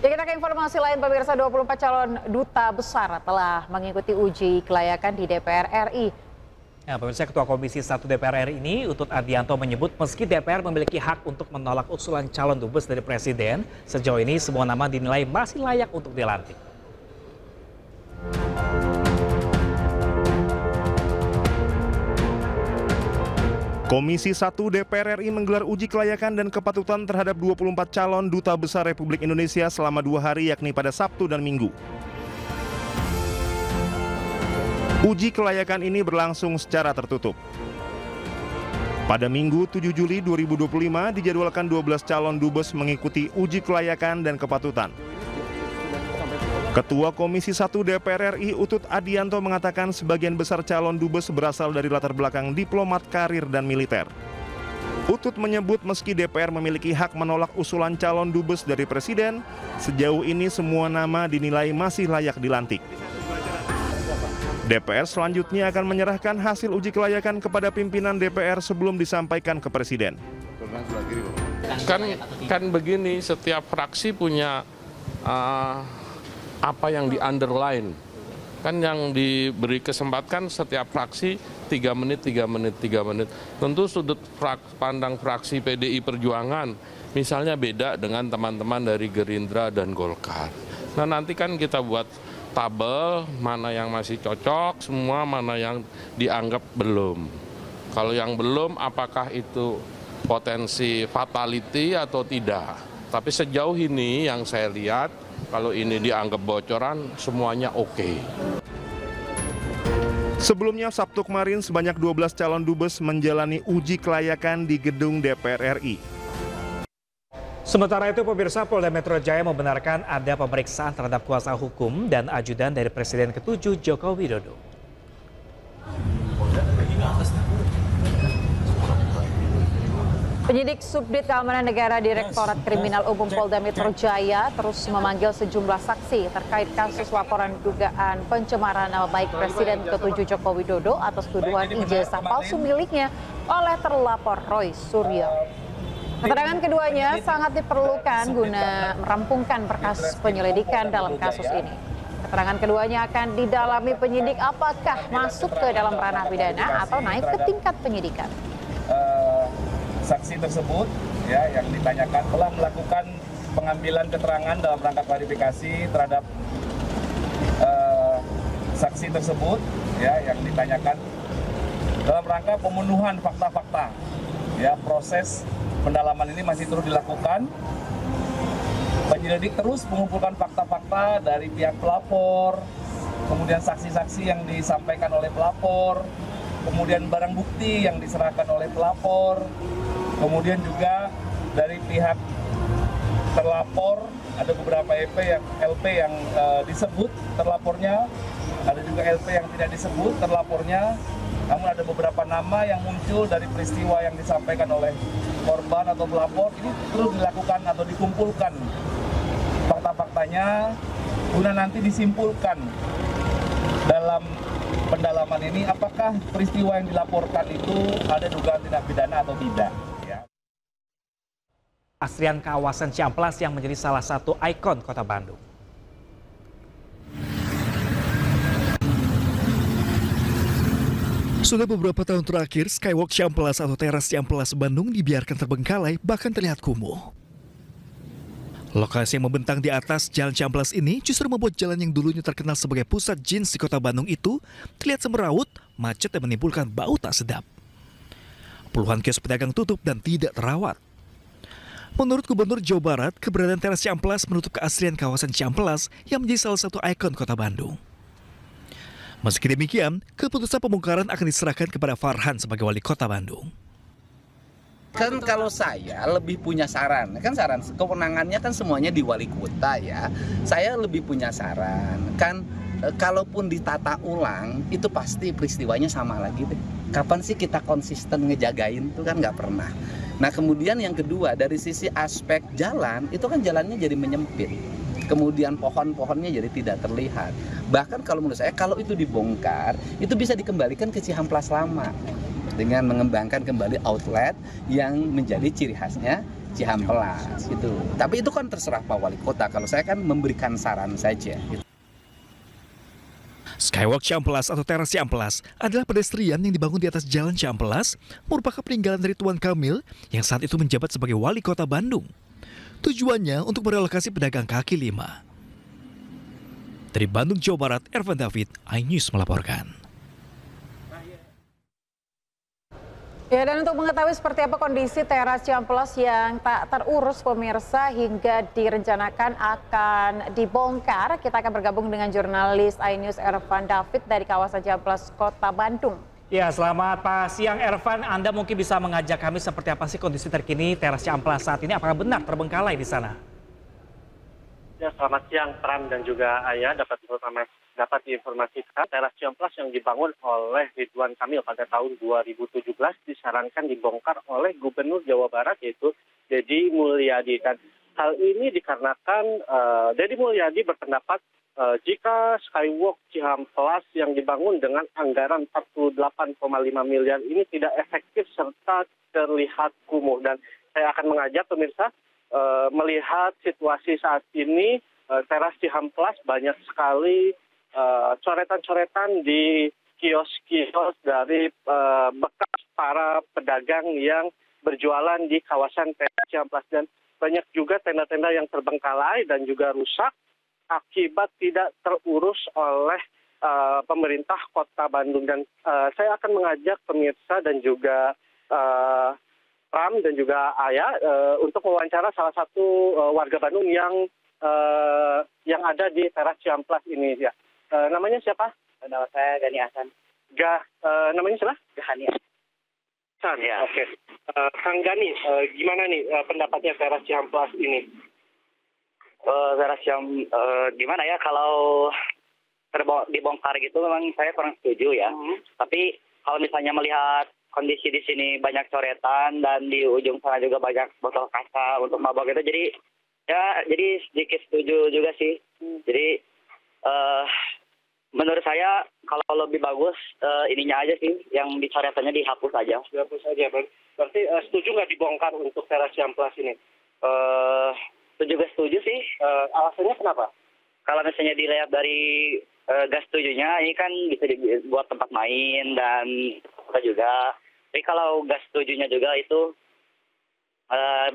Ya, kita ke informasi lain, pemirsa. 24 calon duta besar telah mengikuti uji kelayakan di DPR RI. Ya, pemirsa, Ketua Komisi 1 DPR RI ini, Utut Adianto, menyebut meski DPR memiliki hak untuk menolak usulan calon dubes dari Presiden, sejauh ini semua nama dinilai masih layak untuk dilantik. Komisi 1 DPR RI menggelar uji kelayakan dan kepatutan terhadap 24 calon duta besar Republik Indonesia selama 2 hari, yakni pada Sabtu dan Minggu. Uji kelayakan ini berlangsung secara tertutup. Pada Minggu 7 Juli 2025 dijadwalkan 12 calon dubes mengikuti uji kelayakan dan kepatutan. Ketua Komisi 1 DPR RI Utut Adianto mengatakan sebagian besar calon dubes berasal dari latar belakang diplomat, karir, dan militer. Utut menyebut meski DPR memiliki hak menolak usulan calon dubes dari Presiden, sejauh ini semua nama dinilai masih layak dilantik. DPR selanjutnya akan menyerahkan hasil uji kelayakan kepada pimpinan DPR sebelum disampaikan ke Presiden. Kan begini, setiap fraksi punya apa yang di-underline. Kan yang diberi kesempatan setiap fraksi 3 menit. Tentu sudut pandang fraksi PDI Perjuangan misalnya beda dengan teman-teman dari Gerindra dan Golkar. Nah, nanti kan kita buat tabel mana yang masih cocok, semua mana yang dianggap belum. Kalau yang belum, apakah itu potensi fatality atau tidak. Tapi sejauh ini yang saya lihat, kalau ini dianggap bocoran, semuanya oke. Sebelumnya Sabtu kemarin sebanyak 12 calon dubes menjalani uji kelayakan di gedung DPR RI. Sementara itu, pemirsa, Polda Metro Jaya membenarkan ada pemeriksaan terhadap kuasa hukum dan ajudan dari Presiden ke-7 Joko Widodo. Penyidik Subdit Keamanan Negara Direktorat Kriminal Umum Polda Metro Jaya terus memanggil sejumlah saksi terkait kasus laporan dugaan pencemaran nama baik Presiden ke-7 Joko Widodo atas tuduhan ijazah palsu miliknya oleh terlapor Roy Suryo. Keterangan keduanya sangat diperlukan guna merampungkan berkas penyelidikan dalam kasus ini. Keterangan keduanya akan didalami penyidik apakah masuk ke dalam ranah pidana atau naik ke tingkat penyidikan. Saksi tersebut ya yang ditanyakan telah melakukan pengambilan keterangan dalam rangka klarifikasi terhadap saksi tersebut ya yang ditanyakan dalam rangka pemenuhan fakta-fakta. Ya, proses pendalaman ini masih terus dilakukan. Penyelidik terus mengumpulkan fakta-fakta dari pihak pelapor, kemudian saksi-saksi yang disampaikan oleh pelapor, kemudian barang bukti yang diserahkan oleh pelapor, kemudian juga dari pihak terlapor ada beberapa LP yang disebut terlapornya, ada juga LP yang tidak disebut terlapornya, namun ada beberapa nama yang muncul dari peristiwa yang disampaikan oleh korban atau pelapor. Ini terus dilakukan atau dikumpulkan fakta-faktanya guna nanti disimpulkan dalam pendalaman ini apakah peristiwa yang dilaporkan itu ada dugaan tindak pidana atau tidak. Astrian kawasan Ciamplas yang menjadi salah satu ikon Kota Bandung. Sudah beberapa tahun terakhir, Skywalk Ciamplas atau teras Ciamplas Bandung dibiarkan terbengkalai, bahkan terlihat kumuh. Lokasi yang membentang di atas Jalan Ciamplas ini justru membuat jalan yang dulunya terkenal sebagai pusat jeans di Kota Bandung itu terlihat semeraut, macet, dan menimbulkan bau tak sedap. Puluhan kios pedagang tutup dan tidak terawat. Menurut Gubernur Jawa Barat, keberadaan teras Ciamplas menutup keaslian kawasan Ciamplas yang menjadi salah satu ikon Kota Bandung. Meski demikian, keputusan pembongkaran akan diserahkan kepada Farhan sebagai wali kota Bandung. Kan kalau saya lebih punya saran, kan saran kewenangannya kan semuanya di wali kota ya. Saya lebih punya saran, kan kalaupun ditata ulang itu pasti peristiwanya sama lagi deh. Kapan sih kita konsisten ngejagain itu kan nggak pernah. Nah kemudian yang kedua dari sisi aspek jalan itu kan jalannya jadi menyempit. Kemudian pohon-pohonnya jadi tidak terlihat. Bahkan kalau menurut saya kalau itu dibongkar itu bisa dikembalikan ke Ciamplas lama dengan mengembangkan kembali outlet yang menjadi ciri khasnya Cihampelas gitu. Tapi itu kan terserah Pak Wali Kota. Kalau saya kan memberikan saran saja. Gitu. Skywalk Cihampelas atau teras Cihampelas adalah pedestrian yang dibangun di atas jalan Cihampelas, merupakan peninggalan dari Tuan Kamil yang saat itu menjabat sebagai wali kota Bandung. Tujuannya untuk merelokasi pedagang kaki lima. Dari Bandung, Jawa Barat, Ervan David, iNews melaporkan. Ya, dan untuk mengetahui seperti apa kondisi teras Cihampelas yang tak terurus pemirsa hingga direncanakan akan dibongkar, kita akan bergabung dengan jurnalis iNews Ervan David dari kawasan Cihampelas, Kota Bandung. Ya, selamat siang Ervan. Anda mungkin bisa mengajak kami seperti apa sih kondisi terkini teras Cihampelas saat ini? Apakah benar terbengkalai di sana? Ya, selamat siang Pram dan juga Ayah. Dapat diinformasikan teras Cihampelas yang dibangun oleh Ridwan Kamil pada tahun 2017 disarankan dibongkar oleh Gubernur Jawa Barat yaitu Deddy Mulyadi. Dan hal ini dikarenakan Deddy Mulyadi berpendapat jika Skywalk Cihampelas yang dibangun dengan anggaran 48,5 miliar ini tidak efektif serta terlihat kumuh. Dan saya akan mengajak pemirsa melihat situasi saat ini teras Cihampelas banyak sekali coretan-coretan di kios-kios dari bekas para pedagang yang berjualan di kawasan teras Cihampelas dan banyak juga tenda-tenda yang terbengkalai dan juga rusak akibat tidak terurus oleh pemerintah Kota Bandung. Dan saya akan mengajak pemirsa dan juga Pram dan juga Ayah untuk mewawancara salah satu warga Bandung yang ada di teras Cihampelas ini ya. Namanya siapa? Nama saya Gani Hasan. Namanya siapa? Gani Hasan. Ya. Oke. Kang Gani, gimana nih pendapatnya teras Cihampelas ini? Teras gimana ya kalau dibongkar gitu memang saya kurang setuju ya. Tapi kalau misalnya melihat kondisi di sini banyak coretan dan di ujung sana juga banyak botol kaca untuk mabok itu jadi sedikit setuju juga sih. Jadi menurut saya kalau lebih bagus ininya aja sih yang dicoretannya dihapus aja. Dihapus aja. Berarti setuju nggak dibongkar untuk teras Cihampelas ini? Setuju sih. Alasannya kenapa? Kalau misalnya dilihat dari gas setujunya ini kan bisa dibuat tempat main dan juga. Tapi kalau gas setujunya juga itu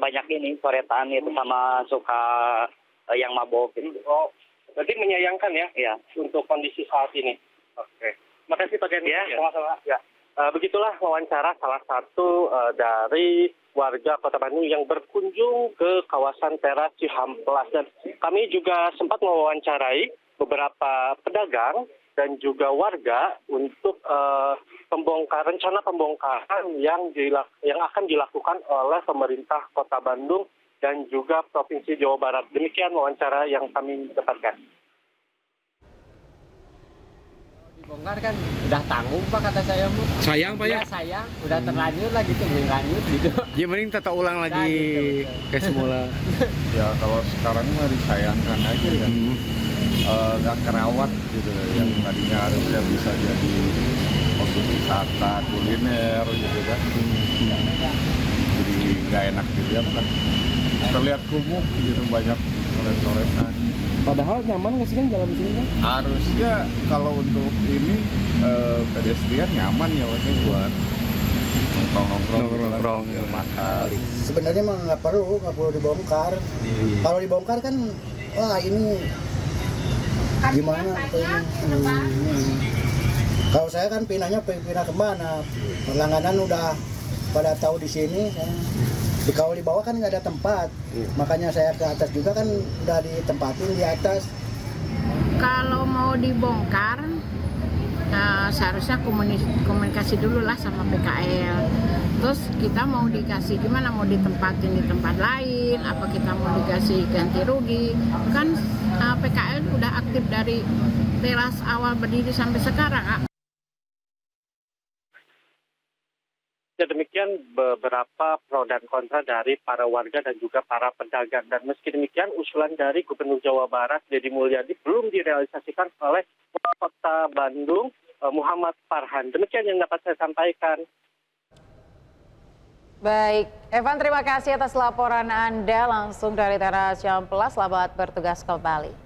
banyak ini coretan itu sama suka yang mabok gitu. Oh, berarti menyayangkan ya? Iya. Untuk kondisi saat ini. Oke. Makasih Pak Gani. Ya, sama-sama. Ya. Begitulah wawancara salah satu dari warga Kota Bandung yang berkunjung ke kawasan teras Cihampelas. Dan kami juga sempat mewawancarai beberapa pedagang dan juga warga untuk rencana pembongkaran yang akan dilakukan oleh pemerintah Kota Bandung dan juga Provinsi Jawa Barat. Demikian wawancara yang kami dapatkan. Dibongkar kan udah tanggung Pak kata saya Bu. Sayang Pak ya? Sayang, udah terlanjur lah gitu, lanjut gitu. Ya mending tata ulang lagi kayak semula. Ya kalau sekarang mah disayangkan aja ya. Nggak kerawat gitu yang tadinya harusnya bisa jadi objek wisata kuliner gitu kan. Jadi nggak enak dilihat kan. Terlihat kumuh gitu banyak coret-coretan. Padahal nyaman nggak sih kan jalan sini kan? Harusnya kalau untuk ini pedestrian nyaman ya maksudnya buat nongkrong makan. Sebenarnya mah nggak perlu dibongkar. Kalau dibongkar kan wah ini gimana kalau saya kan pindah kemana, langganan udah pada tahu di sini. Kalau di bawah kan nggak ada tempat, makanya saya ke atas juga kan udah ditempatin di atas. Kalau mau dibongkar seharusnya komunikasi dulu lah sama PKL. Terus kita mau dikasih gimana, mau ditempatin di tempat lain, apa kita mau dikasih ganti rugi. Kan PKL udah aktif dari teras awal berdiri sampai sekarang. Ya, demikian beberapa pro dan kontra dari para warga dan juga para pedagang. Dan meski demikian, usulan dari Gubernur Jawa Barat, Deddy Mulyadi, belum direalisasikan oleh Kota Bandung, Muhammad Farhan. Demikian yang dapat saya sampaikan. Baik, Evan terima kasih atas laporan Anda langsung dari Teras Ciamplas. Selamat bertugas kembali.